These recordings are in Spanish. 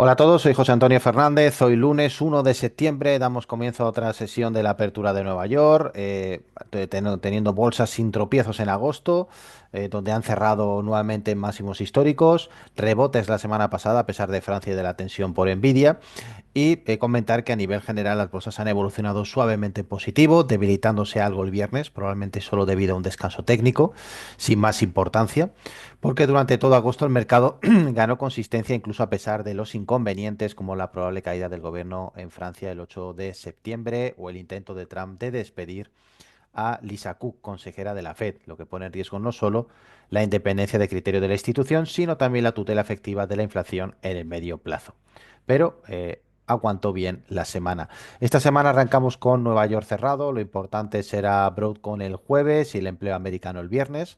Hola a todos, soy José Antonio Fernández. Hoy lunes 1 de septiembre damos comienzo a otra sesión de la apertura de Nueva York, teniendo bolsas sin tropiezos en agosto, donde han cerrado nuevamente en máximos históricos, rebotes la semana pasada a pesar de Francia y de la tensión por Nvidia. Y comentar que a nivel general las bolsas han evolucionado suavemente en positivo, debilitándose algo el viernes, probablemente solo debido a un descanso técnico, sin más importancia, porque durante todo agosto el mercado ganó consistencia incluso a pesar de los inconvenientes como la probable caída del gobierno en Francia el 8 de septiembre o el intento de Trump de despedir a Lisa Cook, consejera de la Fed, lo que pone en riesgo no solo la independencia de criterio de la institución, sino también la tutela efectiva de la inflación en el medio plazo. Pero aguantó bien la semana. Esta semana arrancamos con Nueva York cerrado, lo importante será Broadcom el jueves y el empleo americano el viernes.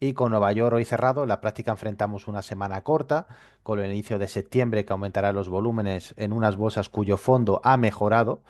Y con Nueva York hoy cerrado, en la práctica enfrentamos una semana corta, con el inicio de septiembre que aumentará los volúmenes en unas bolsas cuyo fondo ha mejorado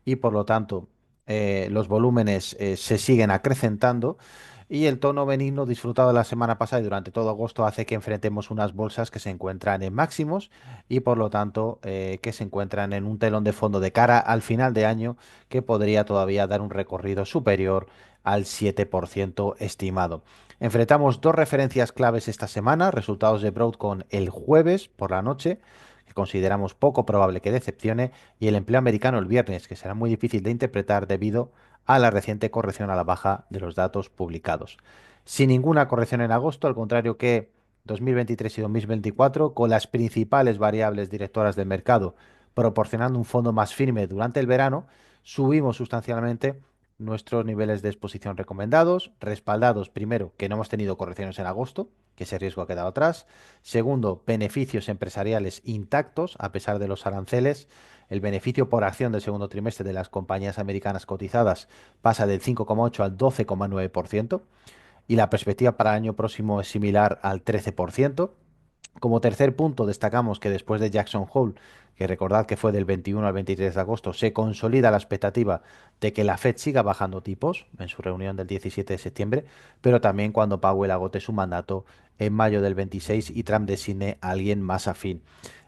y por lo tanto los volúmenes se siguen acrecentando y el tono benigno disfrutado la semana pasada y durante todo agosto hace que enfrentemos unas bolsas que se encuentran en máximos y por lo tanto que se encuentran en un telón de fondo de cara al final de año que podría todavía dar un recorrido superior al 7% estimado. Enfrentamos dos referencias claves esta semana, resultados de Broadcom el jueves por la noche, que consideramos poco probable que decepcione, y el empleo americano el viernes, que será muy difícil de interpretar debido a la reciente corrección a la baja de los datos publicados. Sin ninguna corrección en agosto, al contrario que 2023 y 2024, con las principales variables directoras del mercado proporcionando un fondo más firme durante el verano, subimos sustancialmente nuestros niveles de exposición recomendados, respaldados primero que no hemos tenido correcciones en agosto, que ese riesgo ha quedado atrás. Segundo, beneficios empresariales intactos a pesar de los aranceles. El beneficio por acción del segundo trimestre de las compañías americanas cotizadas pasa del 5,8 al 12,9% y la perspectiva para el año próximo es similar al 13%. Como tercer punto, destacamos que después de Jackson Hole, que recordad que fue del 21 al 23 de agosto, se consolida la expectativa de que la Fed siga bajando tipos en su reunión del 17 de septiembre, pero también cuando Powell agote su mandato en mayo del 26 y Trump designe a alguien más afín.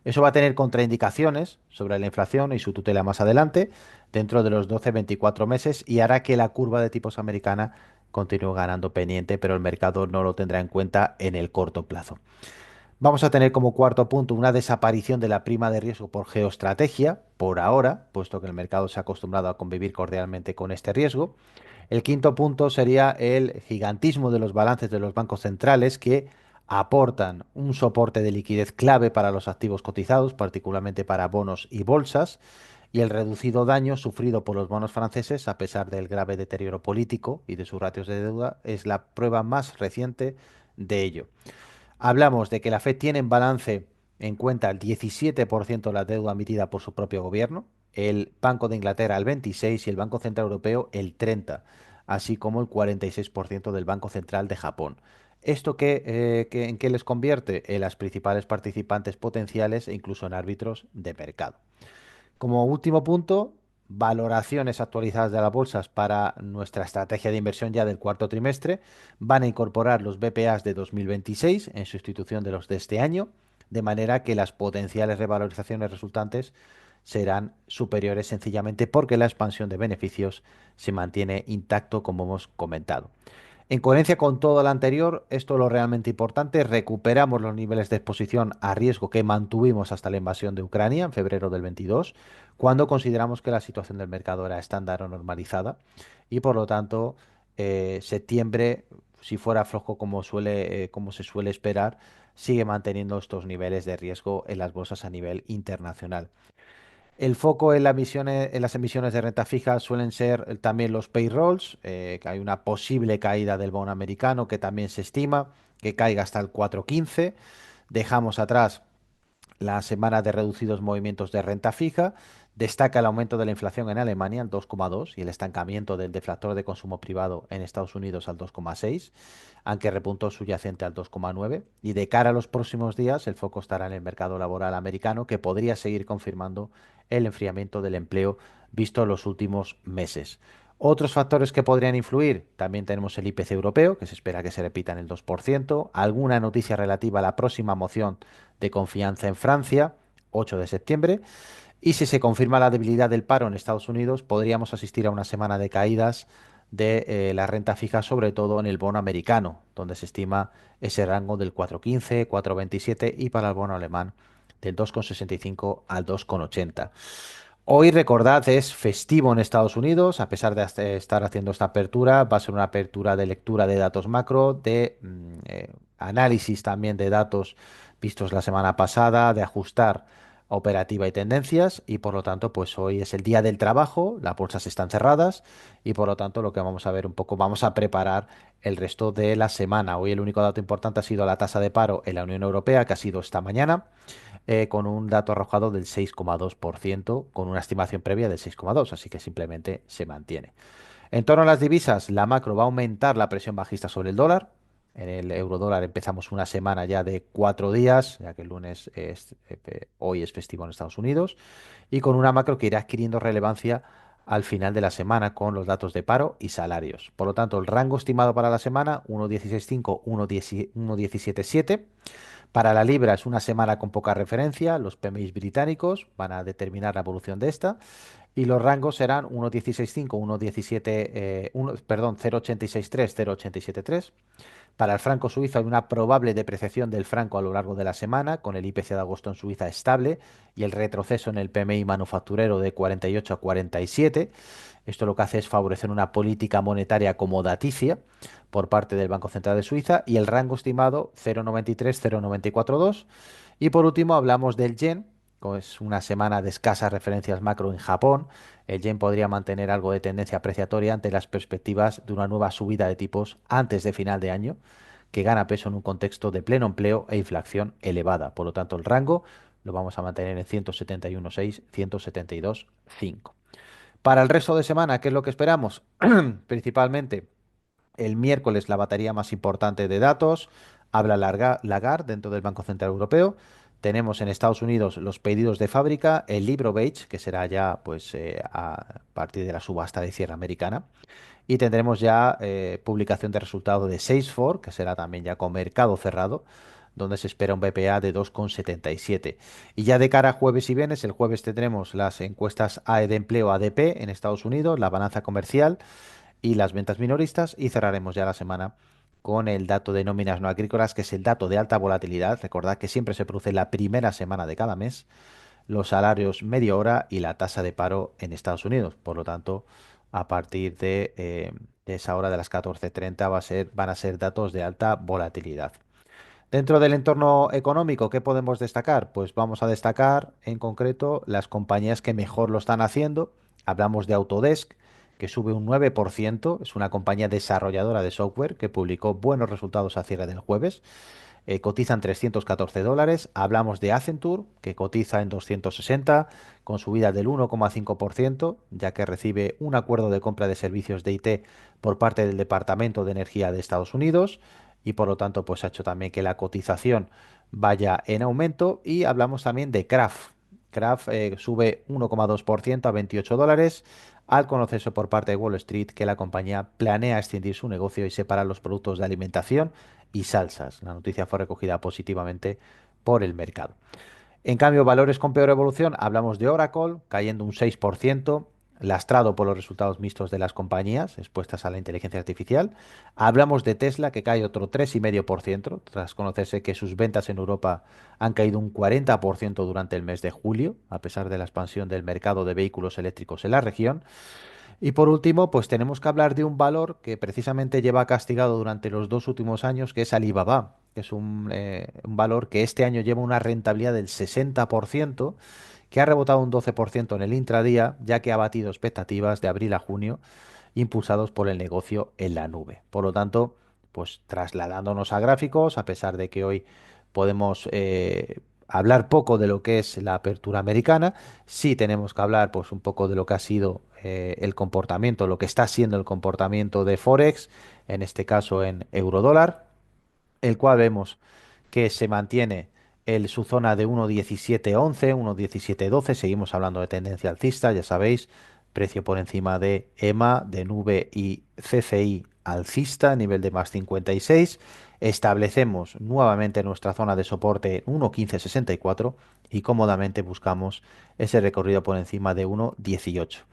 Eso va a tener contraindicaciones sobre la inflación y su tutela más adelante, dentro de los 12-24 meses, y hará que la curva de tipos americana continúe ganando pendiente, pero el mercado no lo tendrá en cuenta en el corto plazo. Vamos a tener como cuarto punto una desaparición de la prima de riesgo por geoestrategia, por ahora, puesto que el mercado se ha acostumbrado a convivir cordialmente con este riesgo. El quinto punto sería el gigantismo de los balances de los bancos centrales que aportan un soporte de liquidez clave para los activos cotizados, particularmente para bonos y bolsas, y el reducido daño sufrido por los bonos franceses, a pesar del grave deterioro político y de sus ratios de deuda, es la prueba más reciente de ello. Hablamos de que la Fed tiene en balance en cuenta el 17% de la deuda emitida por su propio gobierno, el Banco de Inglaterra el 26% y el Banco Central Europeo el 30%, así como el 46% del Banco Central de Japón. ¿Esto en qué les convierte? En las principales participantes potenciales e incluso en árbitros de mercado. Como último punto, valoraciones actualizadas de las bolsas para nuestra estrategia de inversión ya del cuarto trimestre. Van a incorporar los BPAs de 2026 en sustitución de los de este año, de manera que las potenciales revalorizaciones resultantes serán superiores sencillamente porque la expansión de beneficios se mantiene intacto como hemos comentado. En coherencia con todo lo anterior, esto es lo realmente importante, recuperamos los niveles de exposición a riesgo que mantuvimos hasta la invasión de Ucrania en febrero del 22, cuando consideramos que la situación del mercado era estándar o normalizada y por lo tanto septiembre, si fuera flojo como se suele esperar, sigue manteniendo estos niveles de riesgo en las bolsas a nivel internacional. El foco en las emisiones de renta fija suelen ser también los payrolls, que hay una posible caída del bono americano que también se estima que caiga hasta el 4,15. Dejamos atrás la semana de reducidos movimientos de renta fija. Destaca el aumento de la inflación en Alemania al 2,2 y el estancamiento del deflactor de consumo privado en Estados Unidos al 2,6, aunque repuntó subyacente al 2,9. Y de cara a los próximos días, el foco estará en el mercado laboral americano, que podría seguir confirmando el enfriamiento del empleo visto en los últimos meses. Otros factores que podrían influir, también tenemos el IPC europeo, que se espera que se repita en el 2%, alguna noticia relativa a la próxima moción de confianza en Francia, 8 de septiembre. Y si se confirma la debilidad del paro en Estados Unidos, podríamos asistir a una semana de caídas de la renta fija, sobre todo en el bono americano, donde se estima ese rango del 4,15, 4,27 y para el bono alemán del 2,65 al 2,80. Hoy, recordad, es festivo en Estados Unidos, a pesar de estar haciendo esta apertura, va a ser una apertura de lectura de datos macro, de análisis también de datos vistos la semana pasada, de ajustar operativa y tendencias, y por lo tanto, pues hoy es el día del trabajo, las bolsas están cerradas, y por lo tanto lo que vamos a ver un poco, vamos a preparar el resto de la semana. Hoy el único dato importante ha sido la tasa de paro en la Unión Europea, que ha sido esta mañana con un dato arrojado del 6,2%, con una estimación previa del 6,2%, así que simplemente se mantiene. En torno a las divisas, la macro va a aumentar la presión bajista sobre el dólar. En el eurodólar empezamos una semana ya de 4 días, ya que el lunes hoy es festivo en Estados Unidos, y con una macro que irá adquiriendo relevancia al final de la semana con los datos de paro y salarios. Por lo tanto, el rango estimado para la semana, 1,165, 1,177. Para la libra es una semana con poca referencia, los PMIs británicos van a determinar la evolución de esta y los rangos serán 1,165, 1,17, perdón, 0,863, 0,873. Para el franco suizo hay una probable depreciación del franco a lo largo de la semana, con el IPC de agosto en Suiza estable y el retroceso en el PMI manufacturero de 48 a 47. Esto lo que hace es favorecer una política monetaria acomodaticia por parte del Banco Central de Suiza y el rango estimado 0,93, 0,942. Y por último hablamos del yen, es una semana de escasas referencias macro en Japón. El yen podría mantener algo de tendencia apreciatoria ante las perspectivas de una nueva subida de tipos antes de final de año, que gana peso en un contexto de pleno empleo e inflación elevada. Por lo tanto, el rango lo vamos a mantener en 171,6, 172,5. Para el resto de semana, ¿qué es lo que esperamos? Principalmente el miércoles la batería más importante de datos, habla Lagarde dentro del Banco Central Europeo. Tenemos en Estados Unidos los pedidos de fábrica, el libro beige, que será ya pues a partir de la subasta de cierre americana. Y tendremos ya publicación de resultados de Salesforce, que será también ya con mercado cerrado, donde se espera un BPA de 2,77. Y ya de cara a jueves y viernes, el jueves tendremos las encuestas AE de empleo ADP en Estados Unidos, la balanza comercial y las ventas minoristas y cerraremos ya la semana con el dato de nóminas no agrícolas, que es el dato de alta volatilidad. Recordad que siempre se produce la primera semana de cada mes, los salarios media hora y la tasa de paro en Estados Unidos. Por lo tanto, a partir de esa hora de las 14:30 van a ser datos de alta volatilidad. Dentro del entorno económico, ¿qué podemos destacar? Pues vamos a destacar en concreto las compañías que mejor lo están haciendo. Hablamos de Autodesk, que sube un 9%, es una compañía desarrolladora de software que publicó buenos resultados a cierre del jueves. Cotizan $314. Hablamos de Accenture, que cotiza en 260, con subida del 1,5%, ya que recibe un acuerdo de compra de servicios de IT por parte del Departamento de Energía de Estados Unidos y por lo tanto pues ha hecho también que la cotización vaya en aumento. Y hablamos también de Kraft. Kraft sube 1,2% a $28 al conocerse por parte de Wall Street que la compañía planea extender su negocio y separar los productos de alimentación y salsas. La noticia fue recogida positivamente por el mercado. En cambio, valores con peor evolución, hablamos de Oracle, cayendo un 6%, lastrado por los resultados mixtos de las compañías expuestas a la inteligencia artificial. Hablamos de Tesla, que cae otro 3,5%, tras conocerse que sus ventas en Europa han caído un 40% durante el mes de julio, a pesar de la expansión del mercado de vehículos eléctricos en la región. Y por último, pues tenemos que hablar de un valor que precisamente lleva castigado durante los 2 últimos años, que es Alibaba, que es un valor que este año lleva una rentabilidad del 60%, que ha rebotado un 12% en el intradía, ya que ha batido expectativas de abril a junio, impulsados por el negocio en la nube. Por lo tanto, pues trasladándonos a gráficos, a pesar de que hoy podemos hablar poco de lo que es la apertura americana, sí tenemos que hablar pues un poco de lo que ha sido el comportamiento, lo que está siendo el comportamiento de Forex, en este caso en eurodólar, el cual vemos que se mantiene su zona de 1,1711, 1,1712. Seguimos hablando de tendencia alcista, ya sabéis, precio por encima de EMA, de nube y CCI alcista, nivel de más 56. Establecemos nuevamente nuestra zona de soporte en 1.1564 y cómodamente buscamos ese recorrido por encima de 1.18.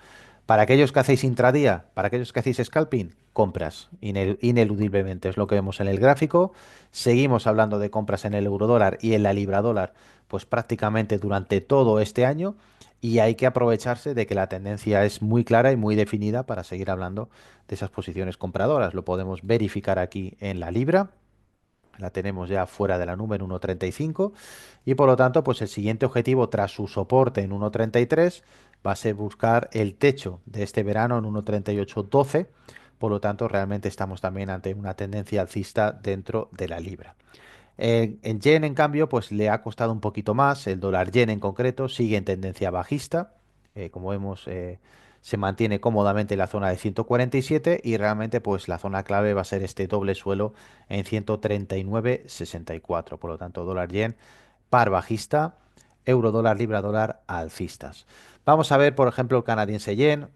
Para aquellos que hacéis intradía, para aquellos que hacéis scalping, compras, ineludiblemente, es lo que vemos en el gráfico. Seguimos hablando de compras en el eurodólar y en la libra dólar, pues prácticamente durante todo este año. Y hay que aprovecharse de que la tendencia es muy clara y muy definida para seguir hablando de esas posiciones compradoras. Lo podemos verificar aquí en la libra. La tenemos ya fuera de la nube en 1.35 y por lo tanto, pues el siguiente objetivo tras su soporte en 1.33 va a ser buscar el techo de este verano en 1.3812. Por lo tanto, realmente estamos también ante una tendencia alcista dentro de la libra. En yen, en cambio, pues le ha costado un poquito más. El dólar yen en concreto sigue en tendencia bajista. Como vemos, se mantiene cómodamente en la zona de 147 y realmente pues la zona clave va a ser este doble suelo en 139,64. Por lo tanto, dólar yen par bajista, euro dólar, libra dólar alcistas. Vamos a ver, por ejemplo, el canadiense yen.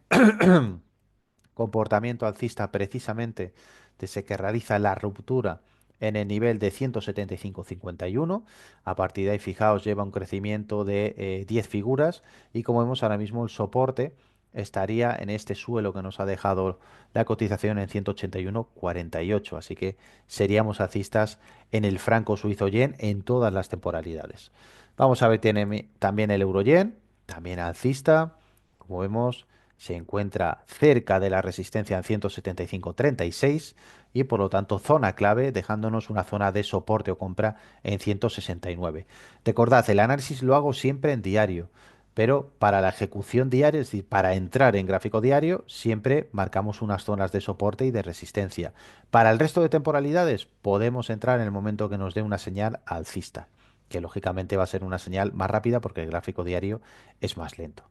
Comportamiento alcista precisamente desde que realiza la ruptura en el nivel de 175,51. A partir de ahí, fijaos, lleva un crecimiento de 10 figuras y como vemos ahora mismo el soporte estaría en este suelo que nos ha dejado la cotización en 181,48. Así que seríamos alcistas en el franco suizo yen en todas las temporalidades. Vamos a ver, tiene también el euro yen, también alcista. Como vemos, se encuentra cerca de la resistencia en 175,36 y por lo tanto zona clave, dejándonos una zona de soporte o compra en 169. Recordad, el análisis lo hago siempre en diario, pero para la ejecución diaria, es decir, para entrar en gráfico diario, siempre marcamos unas zonas de soporte y de resistencia. Para el resto de temporalidades, podemos entrar en el momento que nos dé una señal alcista, que lógicamente va a ser una señal más rápida porque el gráfico diario es más lento.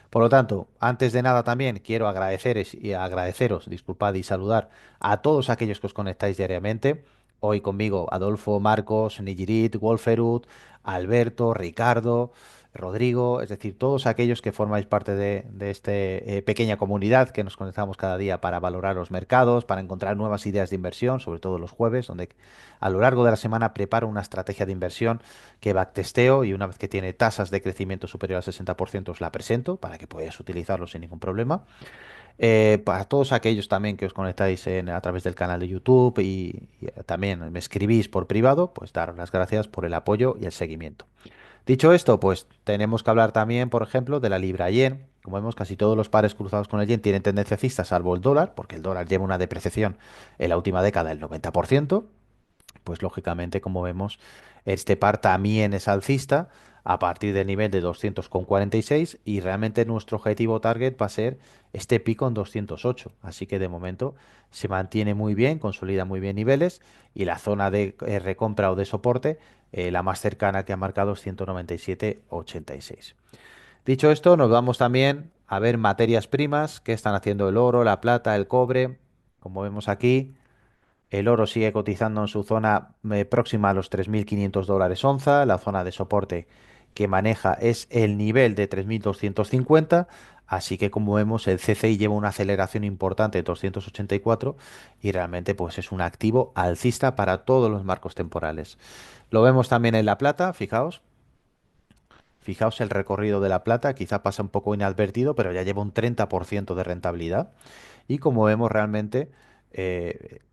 Por lo tanto, antes de nada también quiero agradeceros, disculpad y saludar a todos aquellos que os conectáis diariamente. Hoy conmigo Adolfo, Marcos, Nigirit, Wolferud, Alberto, Ricardo, Rodrigo, es decir, todos aquellos que formáis parte de esta pequeña comunidad que nos conectamos cada día para valorar los mercados, para encontrar nuevas ideas de inversión, sobre todo los jueves, donde a lo largo de la semana preparo una estrategia de inversión que backtesteo y una vez que tiene tasas de crecimiento superior al 60% os la presento para que podáis utilizarlo sin ningún problema. Para todos aquellos también que os conectáis a través del canal de YouTube y también me escribís por privado, pues daros las gracias por el apoyo y el seguimiento. Dicho esto, pues tenemos que hablar también, por ejemplo, de la libra yen. Como vemos, casi todos los pares cruzados con el yen tienen tendencia alcista, salvo el dólar, porque el dólar lleva una depreciación en la última década del 90%. Pues lógicamente, como vemos, este par también es alcista a partir del nivel de 200,46 y realmente nuestro objetivo target va a ser este pico en 208. Así que de momento se mantiene muy bien, consolida muy bien niveles y la zona de recompra o de soporte, la más cercana que ha marcado es 197,86. Dicho esto, nos vamos también a ver materias primas que están haciendo el oro, la plata, el cobre. Como vemos aquí, el oro sigue cotizando en su zona próxima a los 3.500 dólares onza. La zona de soporte que maneja es el nivel de 3.250. Así que como vemos, el CCI lleva una aceleración importante de 284 y realmente pues es un activo alcista para todos los marcos temporales. Lo vemos también en la plata, fijaos. Fijaos el recorrido de la plata, quizá pasa un poco inadvertido, pero ya lleva un 30% de rentabilidad. Y como vemos realmente,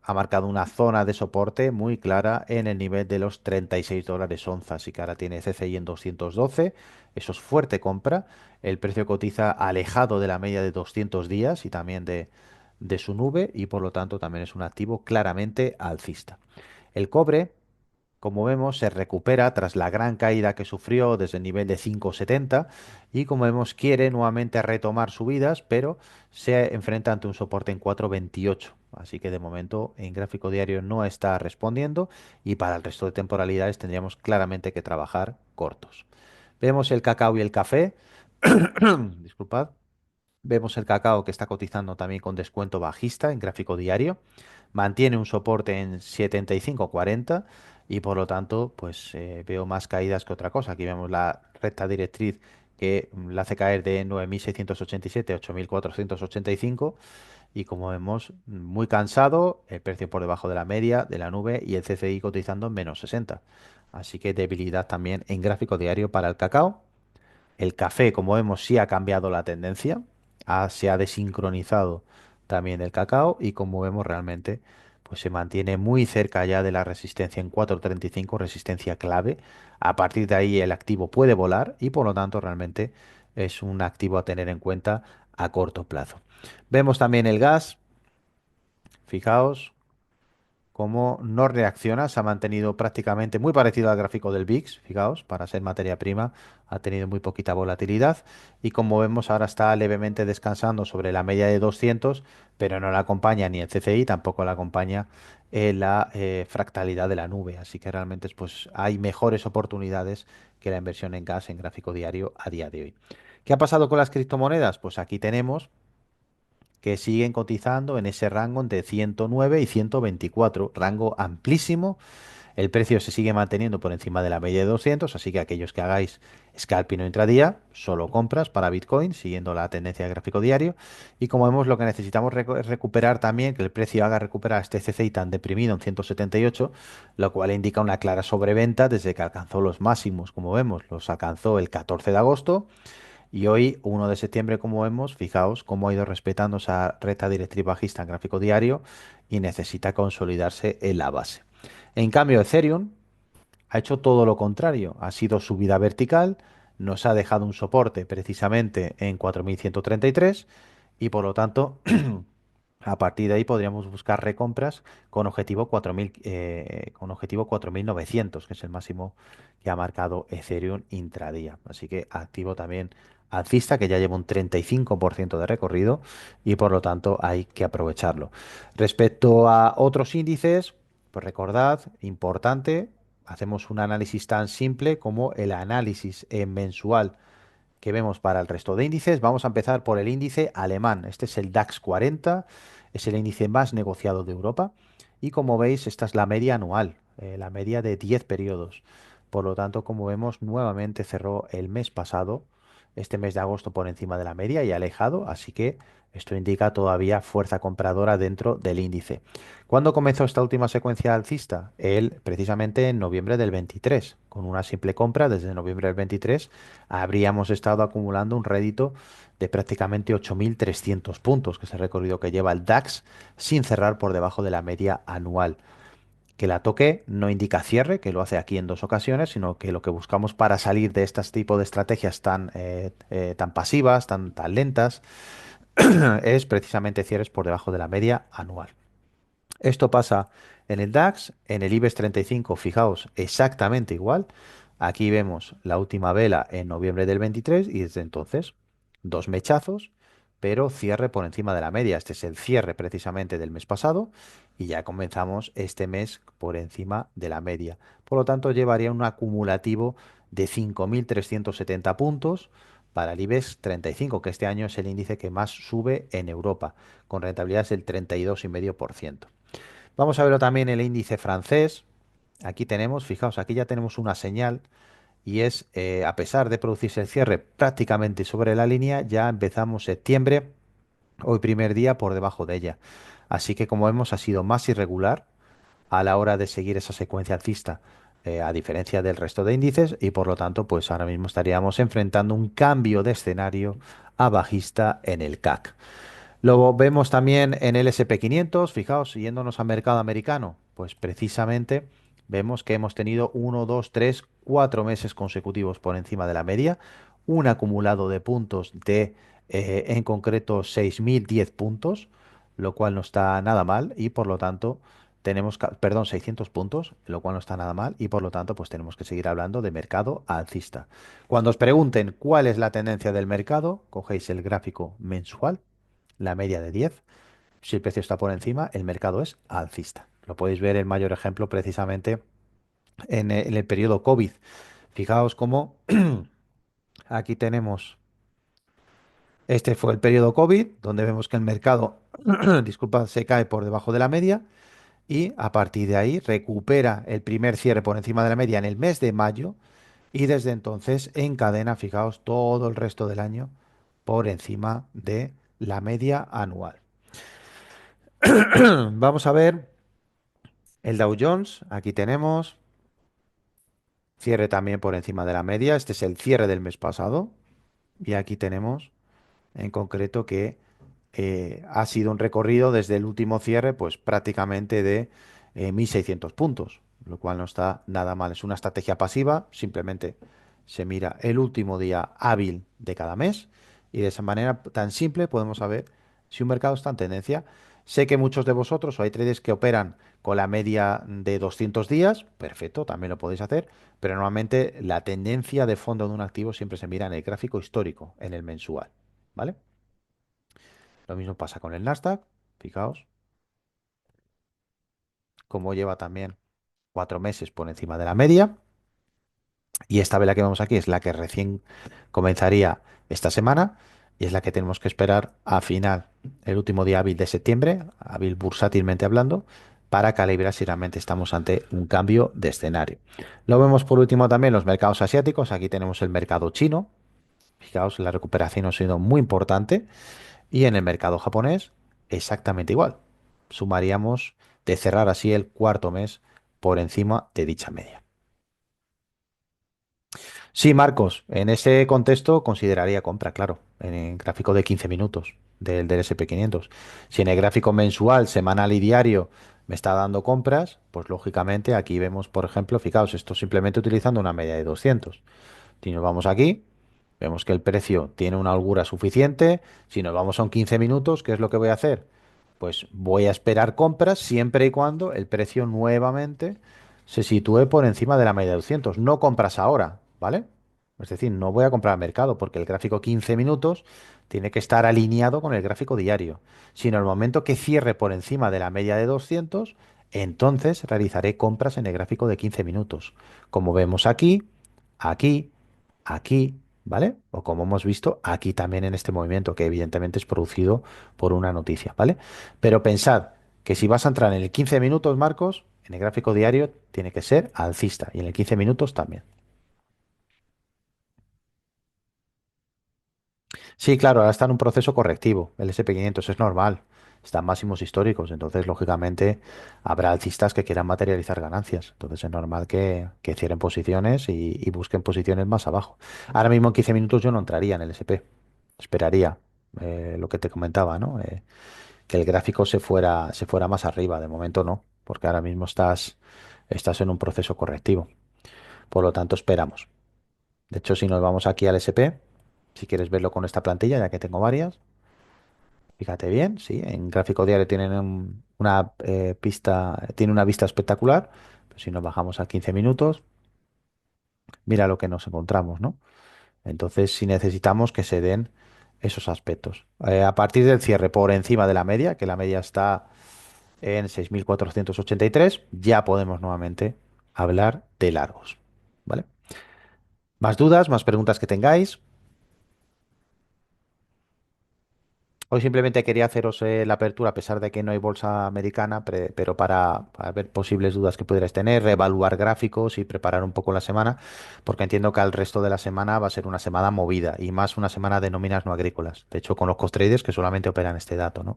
ha marcado una zona de soporte muy clara en el nivel de los 36 dólares onza. Así que ahora tiene CCI en 212. Eso es fuerte compra. El precio cotiza alejado de la media de 200 días y también de su nube y por lo tanto también es un activo claramente alcista. El cobre, como vemos, se recupera tras la gran caída que sufrió desde el nivel de 5,70 y como vemos quiere nuevamente retomar subidas, pero se enfrenta ante un soporte en 4,28. Así que de momento en gráfico diario no está respondiendo y para el resto de temporalidades tendríamos claramente que trabajar cortos. Vemos el cacao y el café. Disculpad. Vemos el cacao que está cotizando también con descuento bajista en gráfico diario. Mantiene un soporte en 75,40 y por lo tanto pues veo más caídas que otra cosa. Aquí vemos la recta directriz que la hace caer de 9.687 a 8.485 y como vemos, muy cansado, el precio por debajo de la media de la nube y el CCI cotizando en -60. Así que debilidad también en gráfico diario para el cacao. El café, como vemos, sí ha cambiado la tendencia, se ha desincronizado también el cacao y como vemos realmente pues se mantiene muy cerca ya de la resistencia en 4,35, resistencia clave. A partir de ahí el activo puede volar y por lo tanto realmente es un activo a tener en cuenta a corto plazo. Vemos también el gas, fijaos cómo no reacciona, se ha mantenido prácticamente muy parecido al gráfico del VIX, fijaos, para ser materia prima ha tenido muy poquita volatilidad y como vemos ahora está levemente descansando sobre la media de 200, pero no la acompaña ni el CCI, tampoco la acompaña la fractalidad de la nube, así que realmente pues, hay mejores oportunidades que la inversión en gas en gráfico diario a día de hoy. ¿Qué ha pasado con las criptomonedas? Pues aquí tenemos que siguen cotizando en ese rango entre 109 y 124, rango amplísimo. El precio se sigue manteniendo por encima de la media de 200, así que aquellos que hagáis scalping o intradía, solo compras para Bitcoin, siguiendo la tendencia de gráfico diario. Y como vemos, lo que necesitamos es recuperar también, que el precio haga recuperar este CCI tan deprimido en 178, lo cual indica una clara sobreventa desde que alcanzó los máximos, como vemos, los alcanzó el 14 de agosto y hoy, 1 de septiembre, como vemos, fijaos cómo ha ido respetando esa recta directriz bajista en gráfico diario y necesita consolidarse en la base. En cambio, Ethereum ha hecho todo lo contrario, ha sido subida vertical, nos ha dejado un soporte precisamente en 4.133 y por lo tanto a partir de ahí podríamos buscar recompras con objetivo 4.000, con objetivo 4.900, que es el máximo que ha marcado Ethereum intradía. Así que activo también alcista, que ya lleva un 35% de recorrido y por lo tanto hay que aprovecharlo. Respecto a otros índices, pues recordad, importante, hacemos un análisis tan simple como el análisis mensual que vemos para el resto de índices. Vamos a empezar por el índice alemán. Este es el DAX 40, es el índice más negociado de Europa. Y como veis, esta es la media anual, la media de 10 periodos. Por lo tanto, como vemos, nuevamente cerró el mes pasado, este mes de agosto por encima de la media y alejado, así que esto indica todavía fuerza compradora dentro del índice. ¿Cuándo comenzó esta última secuencia alcista? Precisamente en noviembre del 23, con una simple compra desde noviembre del 23 habríamos estado acumulando un rédito de prácticamente 8.300 puntos, que es el recorrido que lleva el DAX, sin cerrar por debajo de la media anual. Que la toque no indica cierre, que lo hace aquí en dos ocasiones, sino que lo que buscamos para salir de este tipo de estrategias tan pasivas, tan lentas, es precisamente cierres por debajo de la media anual. Esto pasa en el DAX, en el IBEX 35, fijaos, exactamente igual. Aquí vemos la última vela en noviembre del 23 y desde entonces dos mechazos, pero cierre por encima de la media. Este es el cierre precisamente del mes pasado y ya comenzamos este mes por encima de la media. Por lo tanto, llevaría un acumulativo de 5.370 puntos para el IBEX 35, que este año es el índice que más sube en Europa, con rentabilidades del 32,5%. Vamos a verlo también el índice francés. Aquí tenemos, fijaos, aquí ya tenemos una señal y es, a pesar de producirse el cierre prácticamente sobre la línea, ya empezamos septiembre, hoy primer día por debajo de ella. Así que como vemos ha sido más irregular a la hora de seguir esa secuencia alcista, a diferencia del resto de índices y por lo tanto pues ahora mismo estaríamos enfrentando un cambio de escenario a bajista en el CAC. Lo vemos también en el SP 500, fijaos, yéndonos al mercado americano, pues precisamente vemos que hemos tenido 1, 2, 3, 4 meses consecutivos por encima de la media, un acumulado de puntos en concreto 6.010 puntos, lo cual no está nada mal y por lo tanto perdón, 600 puntos, lo cual no está nada mal y por lo tanto pues tenemos que seguir hablando de mercado alcista. Cuando os pregunten cuál es la tendencia del mercado, cogéis el gráfico mensual, la media de 10. Si el precio está por encima, el mercado es alcista. Lo podéis ver el mayor ejemplo precisamente en el periodo COVID. Fijaos cómo aquí tenemos, este fue el periodo COVID, donde vemos que el mercado, disculpa, se cae por debajo de la media y a partir de ahí recupera el primer cierre por encima de la media en el mes de mayo y desde entonces encadena, fijaos, todo el resto del año por encima de la media anual. Vamos a ver el Dow Jones. Aquí tenemos cierre también por encima de la media. Este es el cierre del mes pasado. Y aquí tenemos en concreto que ha sido un recorrido desde el último cierre, pues prácticamente de 1.600 puntos, lo cual no está nada mal. Es una estrategia pasiva, simplemente se mira el último día hábil de cada mes y de esa manera tan simple podemos saber si un mercado está en tendencia. Sé que muchos de vosotros o hay traders que operan con la media de 200 días, perfecto, también lo podéis hacer, pero normalmente la tendencia de fondo de un activo siempre se mira en el gráfico histórico, en el mensual, ¿vale? Lo mismo pasa con el Nasdaq. Fijaos cómo lleva también 4 meses por encima de la media. Y esta vela que vemos aquí es la que recién comenzaría esta semana y es la que tenemos que esperar a final, el último día hábil de septiembre, hábil bursátilmente hablando, para calibrar si realmente estamos ante un cambio de escenario. Lo vemos por último también los mercados asiáticos. Aquí tenemos el mercado chino. Fijaos, la recuperación ha sido muy importante. Y en el mercado japonés, exactamente igual. Sumaríamos de cerrar así el cuarto mes por encima de dicha media. Sí, Marcos, en ese contexto consideraría compra, claro, en el gráfico de 15 minutos del SP 500. Si en el gráfico mensual, semanal y diario me está dando compras, pues lógicamente aquí vemos, por ejemplo, fijaos, esto simplemente utilizando una media de 200. Si nos vamos aquí, vemos que el precio tiene una holgura suficiente. Si nos vamos a un 15 minutos, ¿qué es lo que voy a hacer? Pues voy a esperar compras siempre y cuando el precio nuevamente se sitúe por encima de la media de 200. No compras ahora, ¿vale? Es decir, no voy a comprar al mercado porque el gráfico 15 minutos tiene que estar alineado con el gráfico diario. Si en el momento que cierre por encima de la media de 200, entonces realizaré compras en el gráfico de 15 minutos. Como vemos aquí, aquí, aquí, ¿vale? O como hemos visto aquí también en este movimiento, que evidentemente es producido por una noticia, ¿vale? Pero pensad que si vas a entrar en el 15 minutos, Marcos, en el gráfico diario tiene que ser alcista y en el 15 minutos también. Sí, claro, ahora está en un proceso correctivo. El SP 500 es normal. Están máximos históricos. Entonces, lógicamente, habrá alcistas que quieran materializar ganancias. Entonces, es normal que cierren posiciones y busquen posiciones más abajo. Ahora mismo en 15 minutos yo no entraría en el SP. Esperaría lo que te comentaba, ¿no? Que el gráfico se fuera más arriba. De momento no, porque ahora mismo estás en un proceso correctivo. Por lo tanto, esperamos. De hecho, si nos vamos aquí al SP, si quieres verlo con esta plantilla, ya que tengo varias, fíjate bien, sí, en gráfico diario tienen una pista, tiene una vista espectacular. Pero si nos bajamos a 15 minutos, mira lo que nos encontramos, ¿no? Entonces, si necesitamos que se den esos aspectos. A partir del cierre por encima de la media, que la media está en 6.483, ya podemos nuevamente hablar de largos, ¿vale? Más dudas, más preguntas que tengáis. Hoy simplemente quería haceros la apertura, a pesar de que no hay bolsa americana, pero para ver posibles dudas que pudierais tener, reevaluar gráficos y preparar un poco la semana, porque entiendo que al resto de la semana va a ser una semana movida y más una semana de nóminas no agrícolas. De hecho, conozco traders que solamente operan este dato, ¿no?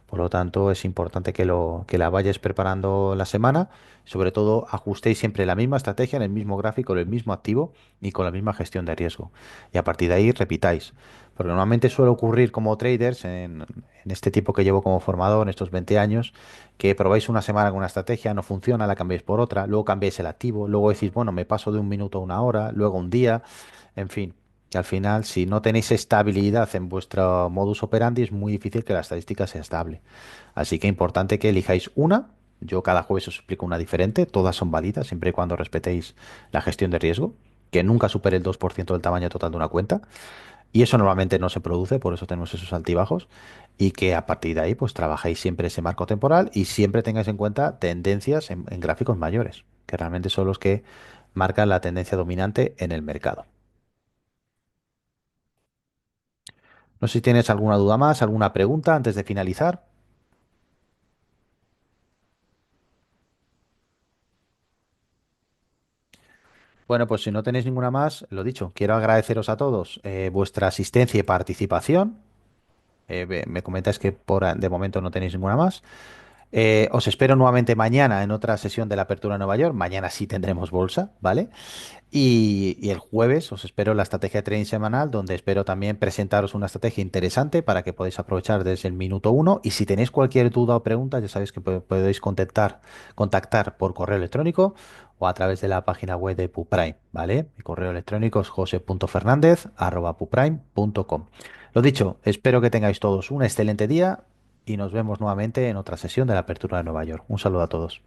Por lo tanto, es importante que la vayáis preparando la semana. Sobre todo, ajustéis siempre la misma estrategia en el mismo gráfico, en el mismo activo y con la misma gestión de riesgo. Y a partir de ahí repitáis. Porque normalmente suele ocurrir como traders, en este tiempo que llevo como formador, en estos 20 años, que probáis una semana con una estrategia, no funciona, la cambiáis por otra, luego cambiáis el activo, luego decís, bueno, me paso de un minuto a una hora, luego un día, en fin. Que al final, si no tenéis estabilidad en vuestro modus operandi, es muy difícil que la estadística sea estable. Así que importante que elijáis una. Yo cada jueves os explico una diferente. Todas son válidas siempre y cuando respetéis la gestión de riesgo, que nunca supere el 2% del tamaño total de una cuenta. Y eso normalmente no se produce, por eso tenemos esos altibajos. Y que a partir de ahí, pues trabajéis siempre ese marco temporal y siempre tengáis en cuenta tendencias en gráficos mayores, que realmente son los que marcan la tendencia dominante en el mercado. No sé si tienes alguna duda más, alguna pregunta antes de finalizar. Bueno, pues si no tenéis ninguna más, lo dicho, quiero agradeceros a todos vuestra asistencia y participación. Me comentáis que de momento no tenéis ninguna más. Os espero nuevamente mañana en otra sesión de la Apertura de Nueva York. Mañana sí tendremos bolsa, ¿vale? Y el jueves os espero en la estrategia de trading semanal, donde espero también presentaros una estrategia interesante para que podáis aprovechar desde el minuto uno. Y si tenéis cualquier duda o pregunta, ya sabéis que podéis contactar por correo electrónico o a través de la página web de PuPrime, ¿vale? Mi correo electrónico es jose.fernandez@puprime.com. Lo dicho, espero que tengáis todos un excelente día y nos vemos nuevamente en otra sesión de la Apertura de Nueva York. Un saludo a todos.